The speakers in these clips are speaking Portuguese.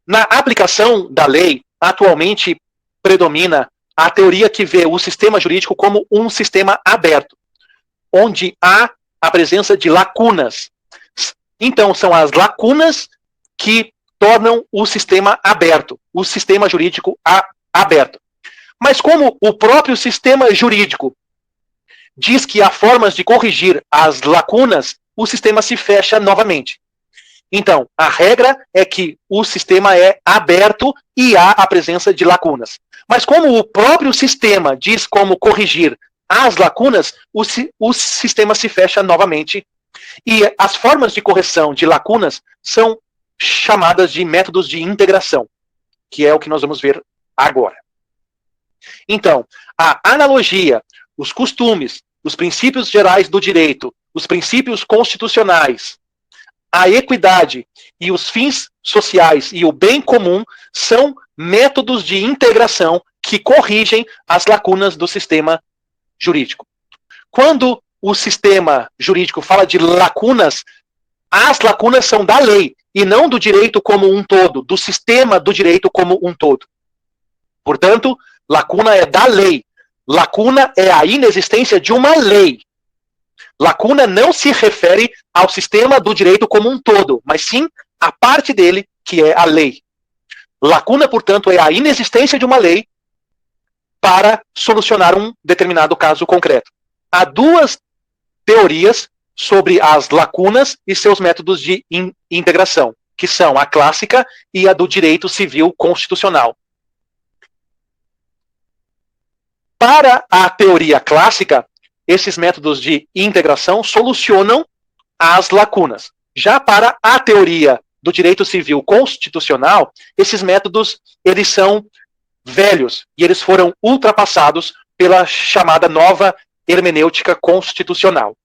Na aplicação da lei, atualmente predomina a teoria que vê o sistema jurídico como um sistema aberto, onde há a presença de lacunas. Então, são as lacunas que tornam o sistema aberto, o sistema jurídico aberto. Mas como o próprio sistema jurídico diz que há formas de corrigir as lacunas, o sistema se fecha novamente. Então, a regra é que o sistema é aberto e há a presença de lacunas. Mas como o próprio sistema diz como corrigir as lacunas, o sistema se fecha novamente. E as formas de correção de lacunas são chamadas de métodos de integração, que é o que nós vamos ver agora. Então, a analogia, os costumes, os princípios gerais do direito, os princípios constitucionais, a equidade e os fins sociais e o bem comum são métodos de integração que corrigem as lacunas do sistema jurídico. Quando o sistema jurídico fala de lacunas, as lacunas são da lei e não do direito como um todo, do sistema do direito como um todo. Portanto, lacuna é da lei. Lacuna é a inexistência de uma lei. Lacuna não se refere ao sistema do direito como um todo, mas sim a parte dele, que é a lei. Lacuna, portanto, é a inexistência de uma lei para solucionar um determinado caso concreto. Há duas teorias sobre as lacunas e seus métodos de integração, que são a clássica e a do direito civil constitucional. Para a teoria clássica, esses métodos de integração solucionam as lacunas. Já para a teoria do direito civil constitucional, esses métodos eles são velhos e eles foram ultrapassados pela chamada nova hermenêutica constitucional.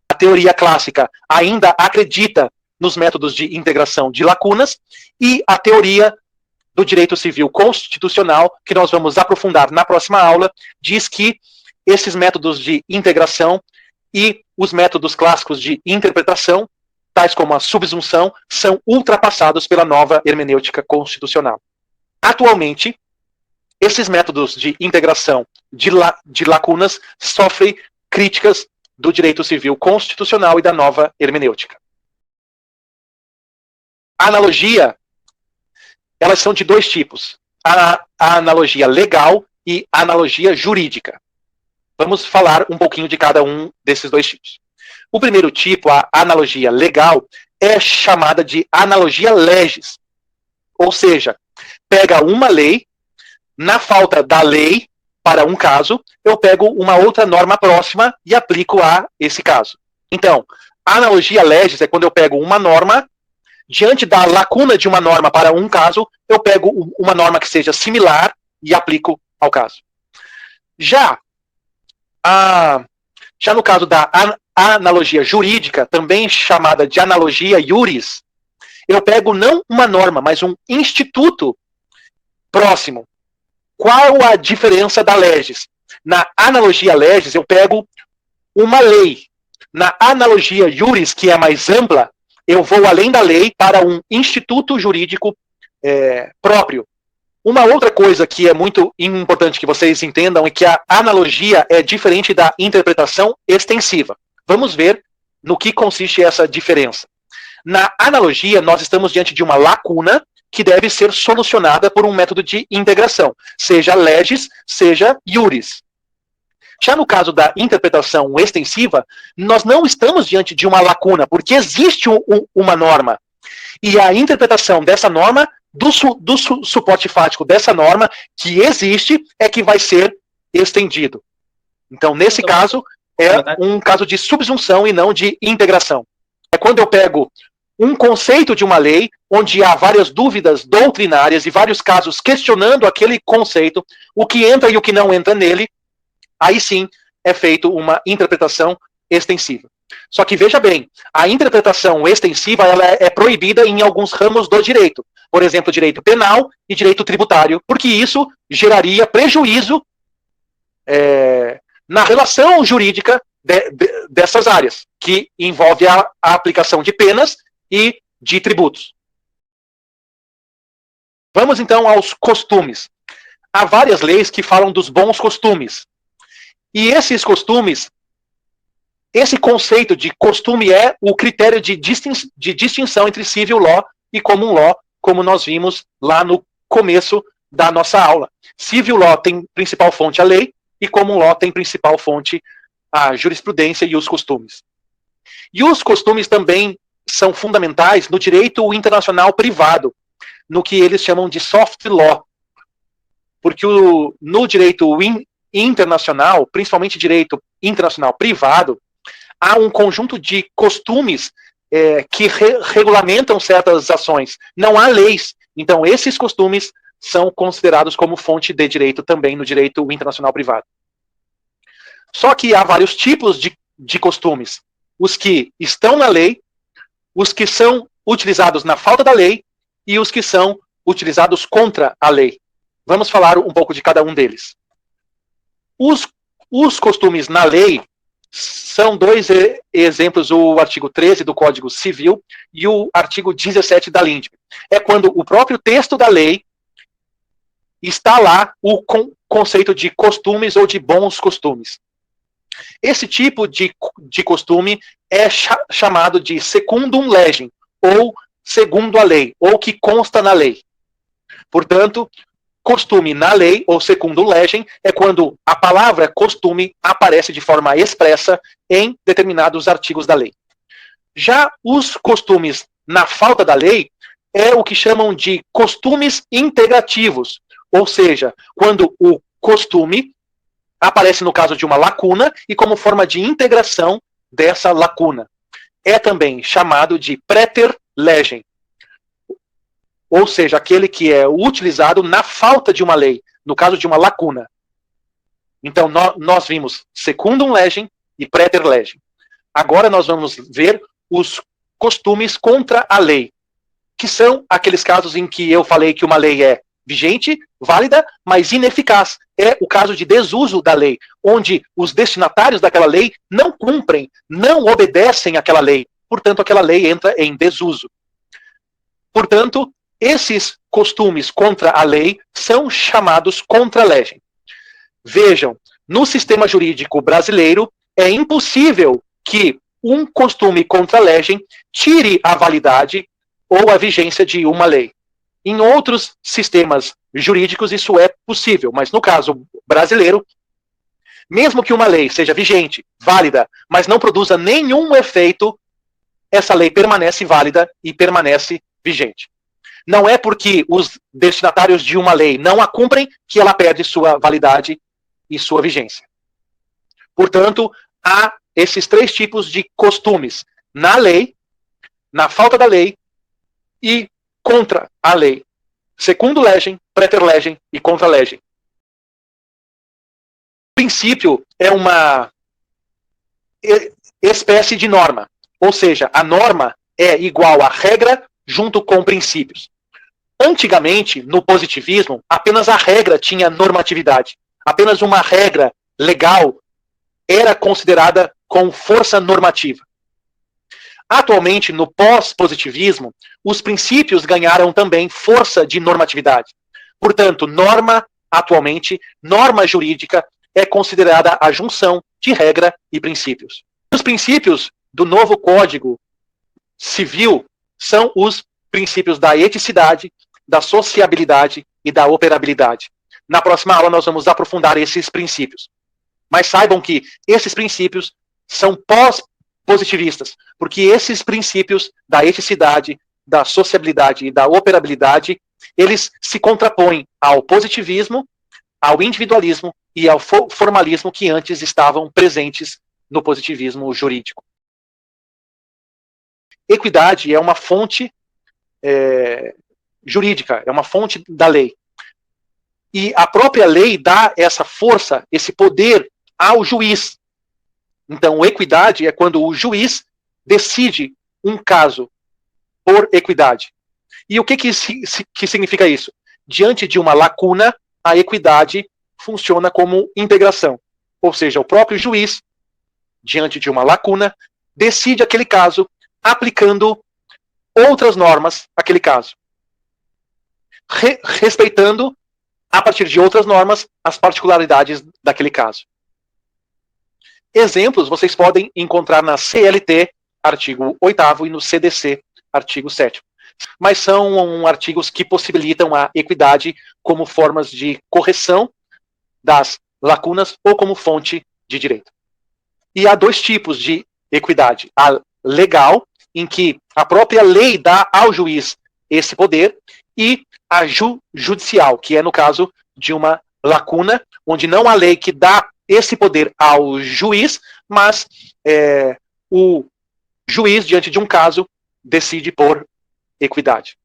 A teoria clássica ainda acredita nos métodos de integração de lacunas e a teoria do direito civil constitucional, que nós vamos aprofundar na próxima aula, diz que esses métodos de integração e os métodos clássicos de interpretação, tais como a subsunção, são ultrapassados pela nova hermenêutica constitucional. Atualmente, esses métodos de integração de lacunas sofrem críticas do direito civil constitucional e da nova hermenêutica. A analogia, elas são de dois tipos. A analogia legal e a analogia jurídica. Vamos falar um pouquinho de cada um desses dois tipos. O primeiro tipo, a analogia legal, é chamada de analogia legis. Ou seja, pega uma lei, na falta da lei para um caso, eu pego uma outra norma próxima e aplico a esse caso. Então, a analogia legis é quando eu pego uma norma, diante da lacuna de uma norma para um caso, eu pego uma norma que seja similar e aplico ao caso. Já no caso da analogia jurídica, também chamada de analogia iuris, eu pego não uma norma, mas um instituto próximo. Qual a diferença da legis? Na analogia legis, eu pego uma lei. Na analogia iuris, que é mais ampla, eu vou além da lei para um instituto jurídico próprio. Uma outra coisa que é muito importante que vocês entendam é que a analogia é diferente da interpretação extensiva. Vamos ver no que consiste essa diferença. Na analogia, nós estamos diante de uma lacuna que deve ser solucionada por um método de integração, seja legis, seja iuris. Já no caso da interpretação extensiva, nós não estamos diante de uma lacuna, porque existe uma norma. E a interpretação dessa norma, do suporte fático dessa norma, que existe, é que vai ser estendido. Então, nesse caso, é um caso de subsunção e não de integração. É quando eu pego um conceito de uma lei, onde há várias dúvidas doutrinárias e vários casos questionando aquele conceito, o que entra e o que não entra nele, aí sim é feito uma interpretação extensiva. Só que veja bem, a interpretação extensiva ela é proibida em alguns ramos do direito. Por exemplo, direito penal e direito tributário, porque isso geraria prejuízo na relação jurídica dessas áreas, que envolve a aplicação de penas e de tributos. Vamos então aos costumes. Há várias leis que falam dos bons costumes. E esses costumes, esse conceito de costume é o critério de distinção entre civil law e common law, como nós vimos lá no começo da nossa aula. Civil law tem principal fonte a lei e common law tem principal fonte a jurisprudência e os costumes. E os costumes também são fundamentais no direito internacional privado, no que eles chamam de soft law. Porque no direito internacional, principalmente direito internacional privado, há um conjunto de costumes que regulamentam certas ações. Não há leis. Então, esses costumes são considerados como fonte de direito também no direito internacional privado. Só que há vários tipos de costumes. Os que estão na lei, os que são utilizados na falta da lei e os que são utilizados contra a lei. Vamos falar um pouco de cada um deles. Os costumes na lei são dois exemplos, o artigo 13 do Código Civil e o artigo 17 da LINDB. É quando o próprio texto da lei está lá o conceito de costumes ou de bons costumes. Esse tipo de costume é chamado de secundum legem, ou segundo a lei, ou que consta na lei. Portanto, costume na lei, ou secundum legem, é quando a palavra costume aparece de forma expressa em determinados artigos da lei. Já os costumes na falta da lei é o que chamam de costumes integrativos, ou seja, quando o costume aparece no caso de uma lacuna e como forma de integração dessa lacuna. É também chamado de praeter legem, ou seja, aquele que é utilizado na falta de uma lei, no caso de uma lacuna. Então, nós vimos secundum legem e praeter legem. Agora nós vamos ver os costumes contra a lei, que são aqueles casos em que eu falei que uma lei é vigente, válida, mas ineficaz. É o caso de desuso da lei, onde os destinatários daquela lei não cumprem, não obedecem àquela lei. Portanto, aquela lei entra em desuso. Portanto, esses costumes contra a lei são chamados contra-legem. Vejam, no sistema jurídico brasileiro, é impossível que um costume contra-legem tire a validade ou a vigência de uma lei. Em outros sistemas jurídicos isso é possível, mas no caso brasileiro, mesmo que uma lei seja vigente, válida, mas não produza nenhum efeito, essa lei permanece válida e permanece vigente. Não é porque os destinatários de uma lei não a cumprem que ela perde sua validade e sua vigência. Portanto, há esses três tipos de costumes: na lei, na falta da lei e contra a lei. Secundum legem, praeter legem e contra legem. O princípio é uma espécie de norma, ou seja, a norma é igual à regra junto com princípios. Antigamente, no positivismo, apenas a regra tinha normatividade. Apenas uma regra legal era considerada com força normativa. Atualmente, no pós-positivismo, os princípios ganharam também força de normatividade. Portanto, norma, atualmente, norma jurídica é considerada a junção de regra e princípios. Os princípios do novo Código Civil são os princípios da eticidade, da sociabilidade e da operabilidade. Na próxima aula nós vamos aprofundar esses princípios. Mas saibam que esses princípios são pós-positivistas, porque esses princípios da eticidade, da sociabilidade e da operabilidade, eles se contrapõem ao positivismo, ao individualismo e ao formalismo que antes estavam presentes no positivismo jurídico. Equidade é uma fonte jurídica, é uma fonte da lei. E a própria lei dá essa força, esse poder ao juiz. Então, equidade é quando o juiz decide um caso por equidade. E o que significa isso? Diante de uma lacuna, a equidade funciona como integração. Ou seja, o próprio juiz, diante de uma lacuna, decide aquele caso aplicando outras normas àquele caso. respeitando, a partir de outras normas, as particularidades daquele caso. Exemplos vocês podem encontrar na CLT, artigo 8º, e no CDC, artigo 7º. Mas são artigos que possibilitam a equidade como formas de correção das lacunas ou como fonte de direito. E há dois tipos de equidade. A legal, em que a própria lei dá ao juiz esse poder, e a judicial, que é no caso de uma lacuna, onde não há lei que dá esse poder ao juiz, mas o juiz, diante de um caso, decide por equidade.